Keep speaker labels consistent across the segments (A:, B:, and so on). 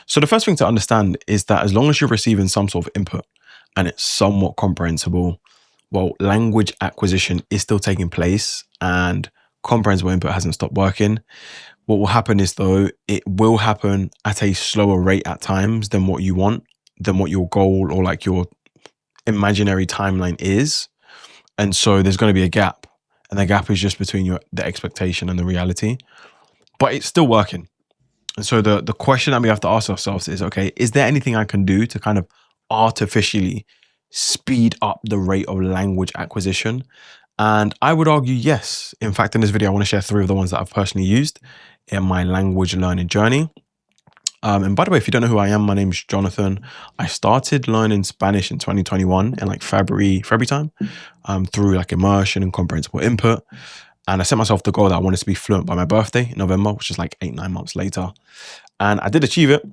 A: So the first thing to understand is that as long as you're receiving some sort of input and it's somewhat comprehensible, well, language acquisition is still taking place and comprehensible input hasn't stopped working. What will happen is, though, it will happen at a slower rate at times than what you want, than what your goal or like your imaginary timeline is. And so there's going to be a gap. And the gap is just between the expectation and the reality. But it's still working. And so the question that we have to ask ourselves is, okay, is there anything I can do to kind of artificially speed up the rate of language acquisition? And I would argue yes. In fact, in this video, I want to share 3 of the ones that I've personally used in my language learning journey. And by the way, if you don't know who I am, my name is Jonathan. I started learning Spanish in 2021 in like February time, through like immersion and comprehensible input. And I set myself the goal that I wanted to be fluent by my birthday in November, which is like 8-9 months later. And I did achieve it.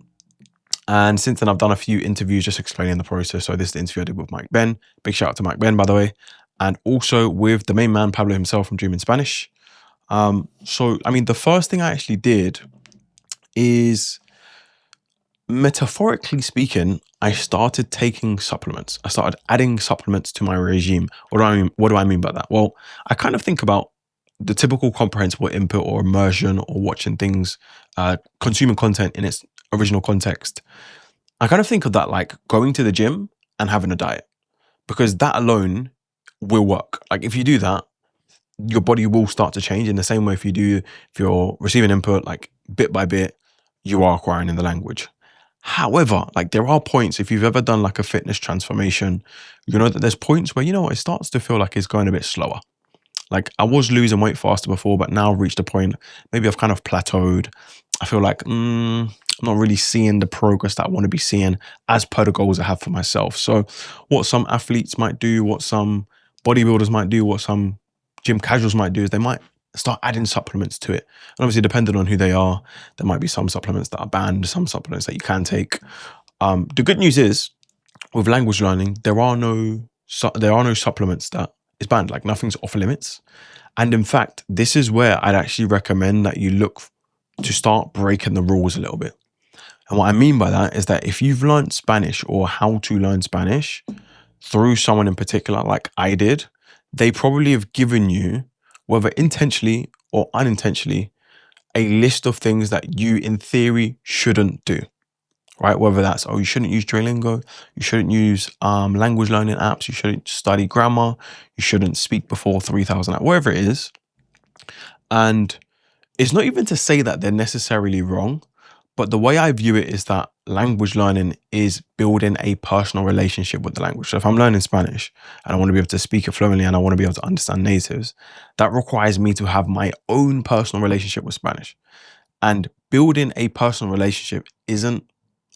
A: And since then, I've done a few interviews just explaining the process. So this is the interview I did with Mike Ben. Big shout out to Mike Ben, by the way. And also with the main man, Pablo himself from Dreaming Spanish. So, I mean, the first thing I actually did is, metaphorically speaking, I started taking supplements. I started adding supplements to my regime. What do I mean by that? Well, I kind of think about the typical comprehensible input or immersion or watching things, consuming content in its original context. I kind of think of that like going to the gym and having a diet, because that alone will work. Like if you do that, your body will start to change in the same way if you're receiving input, like bit by bit, you are acquiring in the language. However, like there are points, if you've ever done like a fitness transformation, you know that there's points where, it starts to feel like it's going a bit slower. Like I was losing weight faster before, but now I've reached a point, maybe I've kind of plateaued. I feel like I'm not really seeing the progress that I want to be seeing as per the goals I have for myself. So what some athletes might do, what some bodybuilders might do, what some gym casuals might do is they might start adding supplements to it. And obviously, depending on who they are, there might be some supplements that are banned, some supplements that you can take. The good news is, with language learning, there are no supplements that is banned. Like nothing's off limits. And in fact, this is where I'd actually recommend that you look to start breaking the rules a little bit. And what I mean by that is that if you've learned Spanish or how to learn Spanish through someone in particular, like I did, they probably have given you, whether intentionally or unintentionally, a list of things that you in theory shouldn't do, right? Whether that's, you shouldn't use Duolingo, you shouldn't use language learning apps, you shouldn't study grammar, you shouldn't speak before 3,000, wherever it is. And it's not even to say that they're necessarily wrong, but the way I view it is that language learning is building a personal relationship with the language. So if I'm learning Spanish and I want to be able to speak it fluently and I want to be able to understand natives, that requires me to have my own personal relationship with Spanish. And building a personal relationship isn't,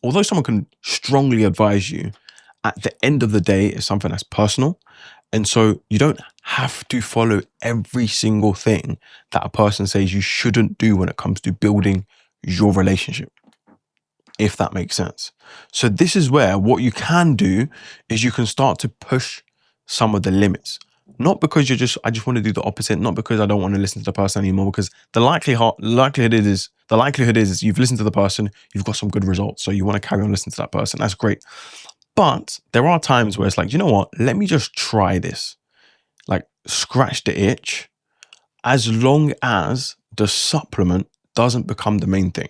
A: although someone can strongly advise you, at the end of the day, it's something that's personal. And so you don't have to follow every single thing that a person says you shouldn't do when it comes to building your relationship, if that makes sense. So this is where what you can do is you can start to push some of the limits. Not because I just want to do the opposite, not because I don't want to listen to the person anymore, because the likelihood is you've listened to the person, you've got some good results. So you want to carry on listening to that person. That's great. But there are times where it's like, you know what? Let me just try this. Like scratch the itch, as long as the supplement doesn't become the main thing.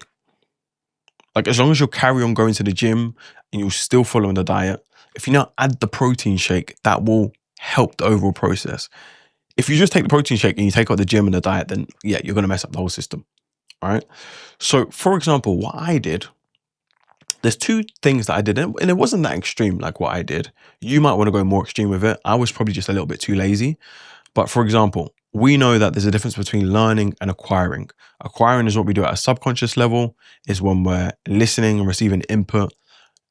A: Like as long as you'll carry on going to the gym and you're still following the diet, if you now add the protein shake, that will help the overall process. If you just take the protein shake and you take out the gym and the diet, then yeah, you're going to mess up the whole system. All right. So for example, what I did, there's 2 things that I did, and it wasn't that extreme like what I did. You might want to go more extreme with it. I was probably just a little bit too lazy. But for example, we know that there's a difference between learning and acquiring. Acquiring is what we do at a subconscious level, is when we're listening and receiving input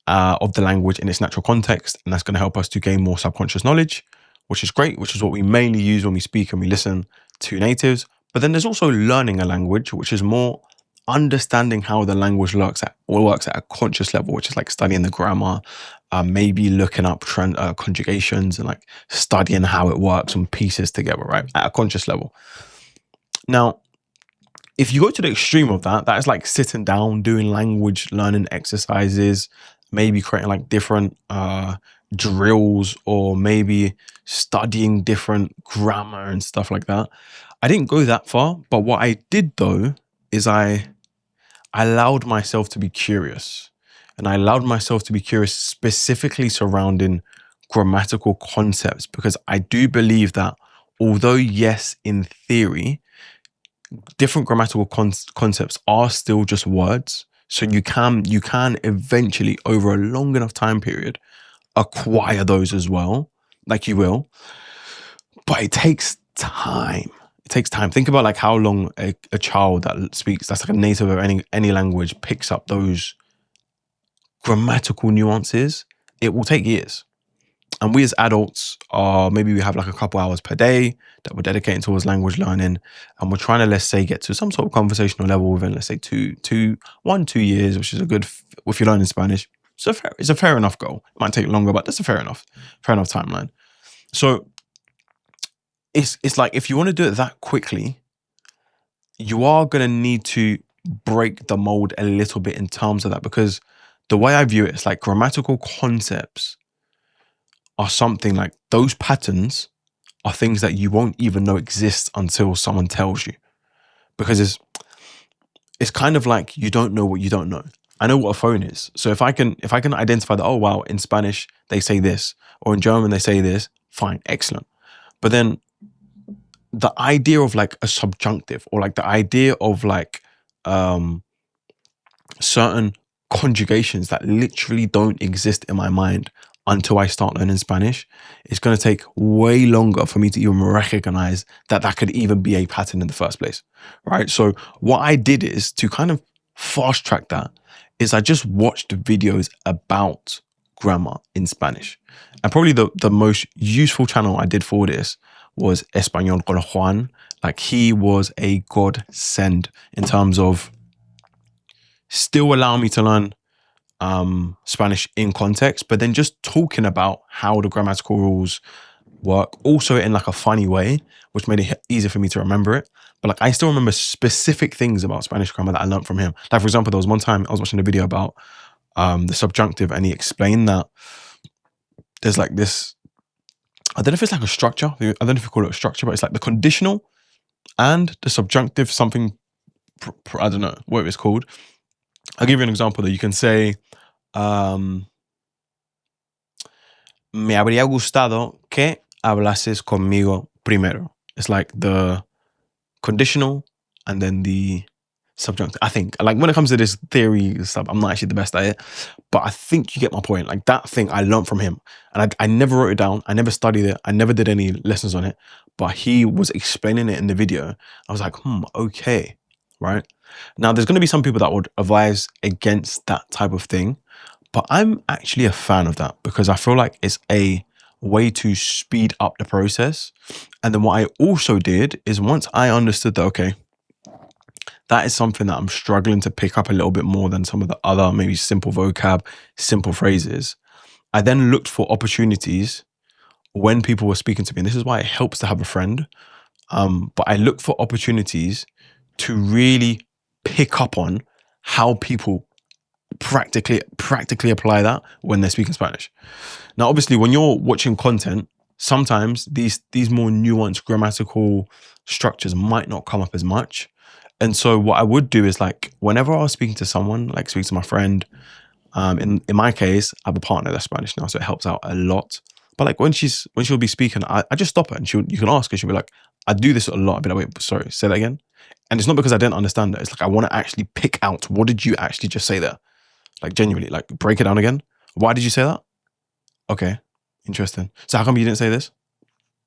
A: of the language in its natural context. And that's going to help us to gain more subconscious knowledge, which is great, which is what we mainly use when we speak and we listen to natives. But then there's also learning a language, which is more understanding how the language works at a conscious level, which is like studying the grammar, maybe looking up conjugations and like studying how it works and pieces together, right? At a conscious level. Now, if you go to the extreme of that, that is like sitting down, doing language learning exercises, maybe creating like different drills, or maybe studying different grammar and stuff like that. I didn't go that far, but what I did though is I allowed myself to be curious. And I allowed myself to be curious specifically surrounding grammatical concepts, because I do believe that although, yes, in theory, different grammatical concepts are still just words. So you can eventually, over a long enough time period, acquire those as well, like you will. But it takes time. It takes time. Think about like how long a child that speaks, that's like a native of any language, picks up those grammatical nuances. It will take years. And we as adults are, maybe we have like a couple hours per day that we're dedicating towards language learning, and we're trying to, let's say, get to some sort of conversational level within, let's say, 2 years, which is a good, if you're learning Spanish, it's a fair enough goal. It might take longer, but that's a fair enough timeline. So it's like, if you want to do it that quickly, you are going to need to break the mold a little bit in terms of that, because the way I view it is like grammatical concepts are something like, those patterns are things that you won't even know exist until someone tells you, because it's kind of like you don't know what you don't know. I know what a phone is. So if I can identify that, oh wow, in Spanish they say this, or in German they say this, fine, excellent. But then the idea of like a subjunctive, or like the idea of like certain conjugations that literally don't exist in my mind until I start learning Spanish, it's going to take way longer for me to even recognize that that could even be a pattern in the first place, right? So what I did is, to kind of fast track that, is I just watched videos about grammar in Spanish. And probably the most useful channel I did for this was Español con Juan. Like, he was a godsend in terms of still allowing me to learn Spanish in context, but then just talking about how the grammatical rules work, also in like a funny way, which made it easier for me to remember it. But like, I still remember specific things about Spanish grammar that I learned from him. Like, for example, there was one time I was watching a video about the subjunctive, and he explained that there's like this, I don't know if it's like a structure, I don't know if you call it a structure, but it's like the conditional and the subjunctive, something, I don't know what it's called. I'll give you an example that you can say, me habría gustado que hablases conmigo primero. It's like the conditional and then the subjunctive. I think, like, when it comes to this theory stuff, I'm not actually the best at it, but I think you get my point. Like, that thing I learned from him, and I never wrote it down. I never studied it. I never did any lessons on it, but he was explaining it in the video. I was like, okay, right? Now, there's going to be some people that would advise against that type of thing, but I'm actually a fan of that, because I feel like it's a way to speed up the process. And then what I also did is, once I understood that, okay, that is something that I'm struggling to pick up a little bit more than some of the other maybe simple vocab, simple phrases, I then looked for opportunities when people were speaking to me. And this is why it helps to have a friend. But I looked for opportunities to really pick up on how people practically apply that when they're speaking Spanish. Now, obviously, when you're watching content, sometimes these more nuanced grammatical structures might not come up as much. And so what I would do is, like, whenever I was speaking to someone, like speak to my friend, in my case, I have a partner that's Spanish now, so it helps out a lot. But like, when she'll be speaking, I just stop her, and you can ask her, she'll be like, I do this a lot. I'll be like, wait, sorry, say that again. And it's not because I didn't understand it. It's like, I want to actually pick out, what did you actually just say there? Like, genuinely, like, break it down again. Why did you say that? Okay, interesting. So how come you didn't say this?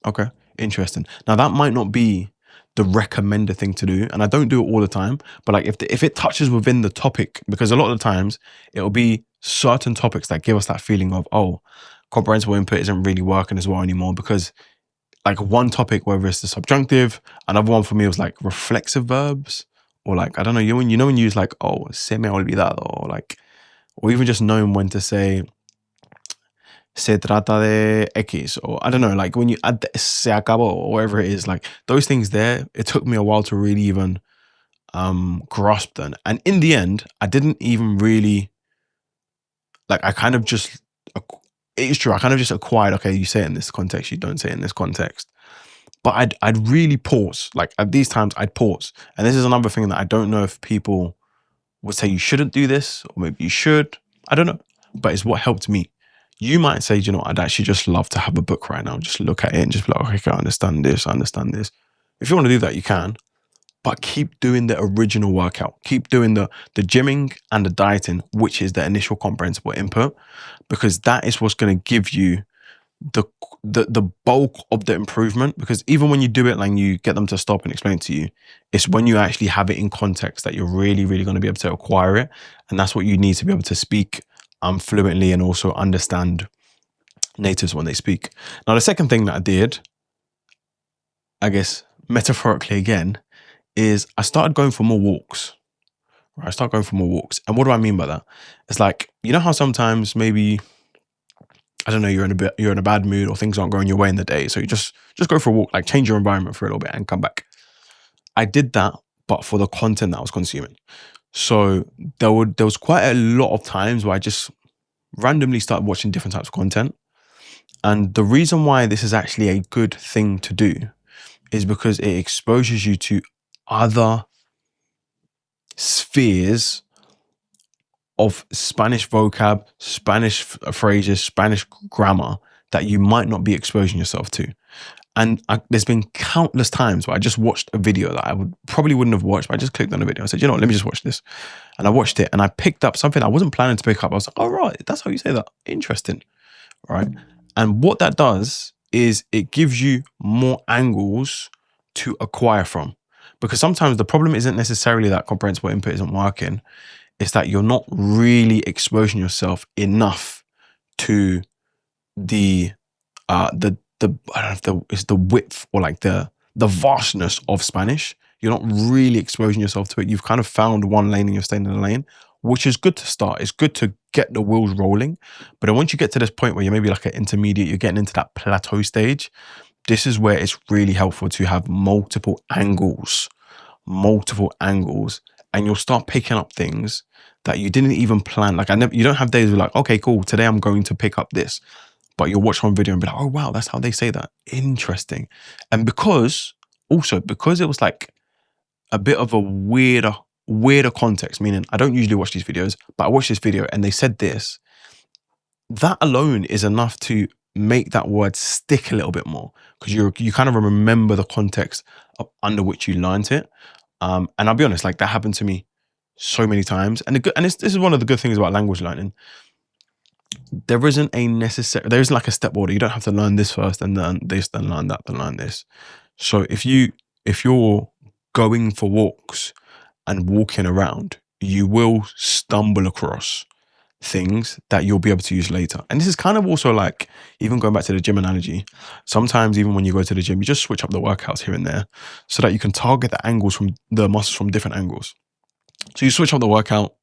A: Okay, interesting. Now, that might not be the recommended thing to do, and I don't do it all the time, but like, if it touches within the topic, because a lot of the times it'll be certain topics that give us that feeling of, oh, comprehensible input isn't really working as well anymore, because like, one topic, whether it's the subjunctive, another one for me was like reflexive verbs, or like, I don't know, when you use like, oh, se me ha olvidado, or like, or even just knowing when to say se trata de X, or I don't know, like when you add the se acabó, or whatever it is, like those things there, it took me a while to really even grasp them. And in the end, I didn't even really like. I kind of just. It's true. I kind of just acquired. Okay, you say it in this context. You don't say it in this context. But I'd really pause. Like at these times, I'd pause. And this is another thing that I don't know if people would say you shouldn't do this, or maybe you should. I don't know. But it's what helped me. You might say, you know, I'd actually just love to have a book right now. Just look at it and just be like, okay, I understand this. I understand this. If you want to do that, you can. But keep doing the original workout. Keep doing the gymming and the dieting, which is the initial comprehensible input, because that is what's going to give you the bulk of the improvement. Because even when you do it, like you get them to stop and explain it to you, it's when you actually have it in context that you're really, really going to be able to acquire it. And that's what you need to be able to speak fluently and also understand natives when they speak. Now, the second thing that I did, I guess metaphorically again, is I started going for more walks. Right? I started going for more walks. And what do I mean by that? It's like, you know how sometimes maybe, I don't know, you're in a bad mood or things aren't going your way in the day. So you just go for a walk, like change your environment for a little bit and come back. I did that, but for the content that I was consuming. So there was quite a lot of times where I just randomly started watching different types of content. And the reason why this is actually a good thing to do is because it exposes you to other spheres of Spanish vocab, Spanish phrases, Spanish grammar that you might not be exposing yourself to. And there's been countless times where I just watched a video that I probably wouldn't have watched, but I just clicked on the video. I said, you know what, let me just watch this. And I watched it and I picked up something I wasn't planning to pick up. I was like, oh, right, that's how you say that. Interesting. Right. And what that does is it gives you more angles to acquire from. Because sometimes the problem isn't necessarily that comprehensible input isn't working. It's that you're not really exposing yourself enough to the I don't know if it's the width or like the vastness of Spanish. You're not really exposing yourself to it. You've kind of found one lane and you're staying in the lane, which is good to start. It's good to get the wheels rolling. But then once you get to this point where you're maybe like an intermediate, you're getting into that plateau stage. This is where it's really helpful to have multiple angles, and you'll start picking up things that you didn't even plan. Like you don't have days where like, okay, cool, today I'm going to pick up this. But you'll watch one video and be like, oh wow, that's how they say that. Interesting. And because it was like a bit of a weirder context, meaning I don't usually watch these videos, but I watched this video and they said this, that alone is enough to make that word stick a little bit more, because you kind of remember the context under which you learned it. And I'll be honest, like that happened to me so many times. And this is one of the good things about language learning. There isn't like a step order. You don't have to learn this first and learn this, then learn that, then learn this. So if you're going for walks and walking around, you will stumble across things that you'll be able to use later. And this is kind of also like, even going back to the gym analogy, sometimes even when you go to the gym, you just switch up the workouts here and there so that you can target the angles from the muscles from different angles. So you switch up the workout.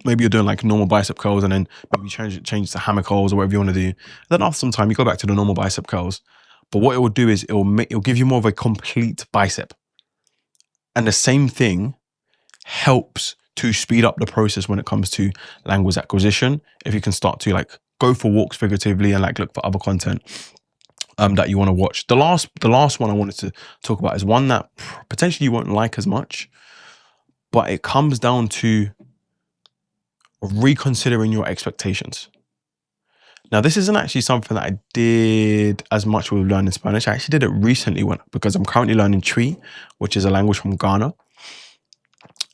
A: Maybe you're doing like normal bicep curls and then maybe you change to hammer curls or whatever you want to do. Then after some time, you go back to the normal bicep curls. But what it will do is it'll give you more of a complete bicep. And the same thing helps to speed up the process when it comes to language acquisition. If you can start to like go for walks figuratively and like look for other content that you want to watch. The last one I wanted to talk about is one that potentially you won't like as much, but it comes down to reconsidering your expectations. Now, this isn't actually something that I did as much with learning Spanish. I actually did it recently because I'm currently learning Tree, which is a language from Ghana.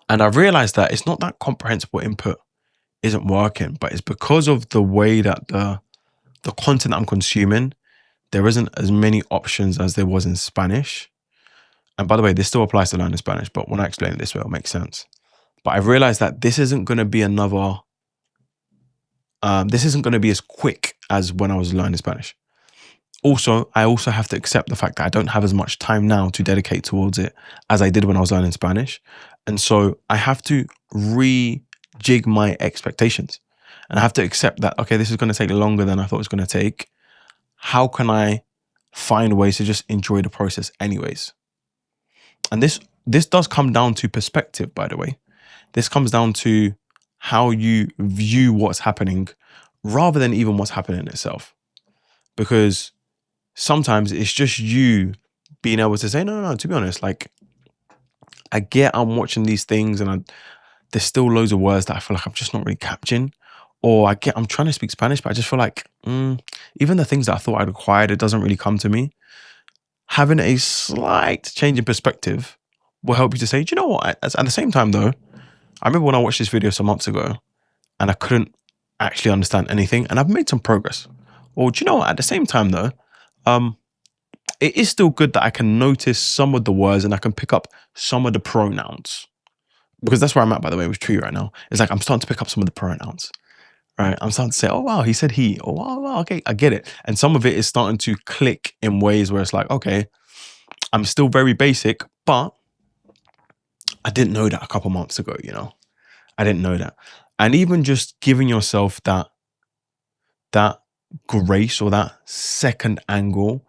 A: And I realized that it's not that comprehensible input isn't working, but it's because of the way that the content I'm consuming, there isn't as many options as there was in Spanish. And by the way, this still applies to learning Spanish, but when I explain it this way, it'll make sense. But I realized that this isn't going to be as quick as when I was learning Spanish. Also, I also have to accept the fact that I don't have as much time now to dedicate towards it as I did when I was learning Spanish. And so I have to rejig my expectations. And I have to accept that, okay, this is going to take longer than I thought it was going to take. How can I find ways to just enjoy the process anyways? And this this does come down to perspective, by the way. This comes down to how you view what's happening rather than even what's happening itself. Because sometimes it's just you being able to say, no, to be honest, like, I get I'm watching these things and there's still loads of words that I feel like I'm just not really catching. Or I'm trying to speak Spanish, but I just feel like even the things that I thought I'd acquired, it doesn't really come to me. Having a slight change in perspective will help you to say, do you know what? At the same time, though, I remember when I watched this video some months ago and I couldn't actually understand anything, and I've made some progress. Or do you know what? At the same time, though, it is still good that I can notice some of the words and I can pick up some of the pronouns. Because that's where I'm at, by the way, with Tree right now. It's like I'm starting to pick up some of the pronouns. Right, I'm starting to say, oh wow, he said he. Oh wow, okay, I get it. And some of it is starting to click in ways where it's like, okay, I'm still very basic, but I didn't know that a couple months ago, I didn't know that. And even just giving yourself that grace or that second angle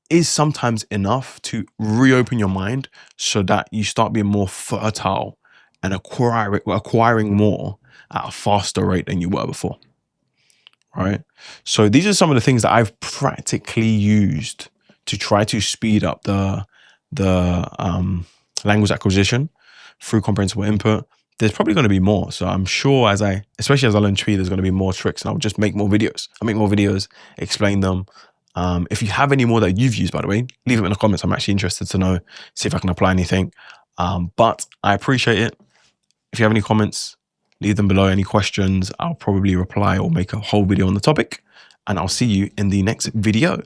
A: is sometimes enough to reopen your mind so that you start being more fertile and acquiring more at a faster rate than you were before. Right? So these are some of the things that I've practically used to try to speed up the language acquisition through comprehensible input. There's probably going to be more. So I'm sure especially as I learn Tree, there's going to be more tricks, and I'll just make more videos. I'll make more videos, explain them. If you have any more that you've used, by the way, leave them in the comments. I'm actually interested to know, see if I can apply anything. But I appreciate it. If you have any comments, leave them below. Any questions, I'll probably reply or make a whole video on the topic. And I'll see you in the next video.